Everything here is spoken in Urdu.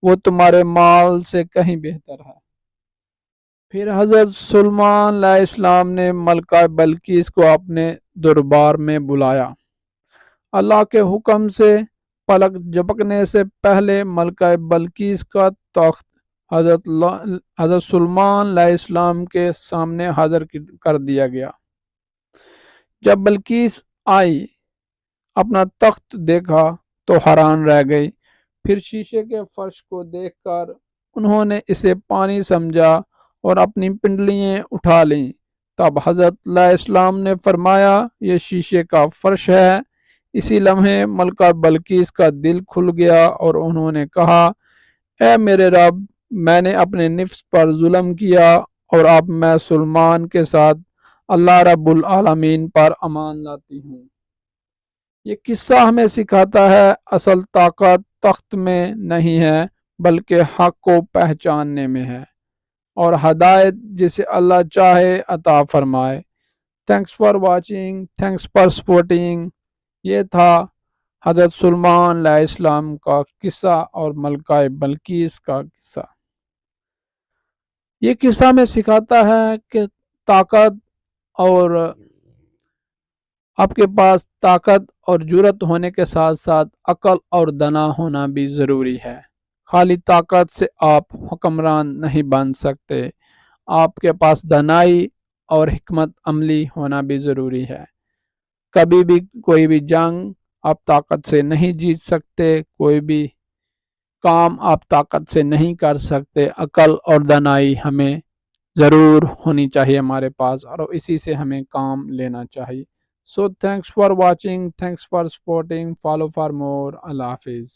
وہ تمہارے مال سے کہیں بہتر ہے۔ پھر حضرت سلیمان علیہ السلام نے ملکہ بلقیس کو اپنے دربار میں بلایا۔ اللہ کے حکم سے پلک جھپکنے سے پہلے ملکہ بلقیس کا تخت حضرت سلیمان علیہ السلام کے سامنے حاضر کر دیا گیا۔ جب بلقیس آئی، اپنا تخت دیکھا تو حیران رہ گئی۔ پھر شیشے کے فرش کو دیکھ کر انہوں نے اسے پانی سمجھا اور اپنی پنڈلیاں اٹھا لیں۔ تب حضرت علیہ السلام نے فرمایا، یہ شیشے کا فرش ہے۔ اسی لمحے ملکہ بلقیس کا دل کھل گیا اور انہوں نے کہا، اے میرے رب، میں نے اپنے نفس پر ظلم کیا اور اب میں سلیمان کے ساتھ اللہ رب العالمین پر امان لاتی ہوں۔ یہ قصہ ہمیں سکھاتا ہے اصل طاقت تخت میں نہیں ہے بلکہ حق کو پہچاننے میں ہے، اور ہدایت جسے اللہ چاہے عطا فرمائے۔ Thanks for watching, thanks for supporting. یہ تھا حضرت سلیمان علیہ السلام کا قصہ اور ملکہ بلقیس کا قصہ۔ یہ قصہ میں سکھاتا ہے کہ طاقت اور آپ کے پاس طاقت اور جرأت ہونے کے ساتھ ساتھ عقل اور دنا ہونا بھی ضروری ہے۔ خالی طاقت سے آپ حکمران نہیں بن سکتے، آپ کے پاس دنائی اور حکمت عملی ہونا بھی ضروری ہے۔ کبھی بھی کوئی بھی جنگ آپ طاقت سے نہیں جیت سکتے، کوئی بھی کام آپ طاقت سے نہیں کر سکتے۔ عقل اور دنائی ہمیں ضرور ہونی چاہیے ہمارے پاس، اور اسی سے ہمیں کام لینا چاہیے۔ So thanks for watching, thanks for supporting, follow for more. Allah Hafiz.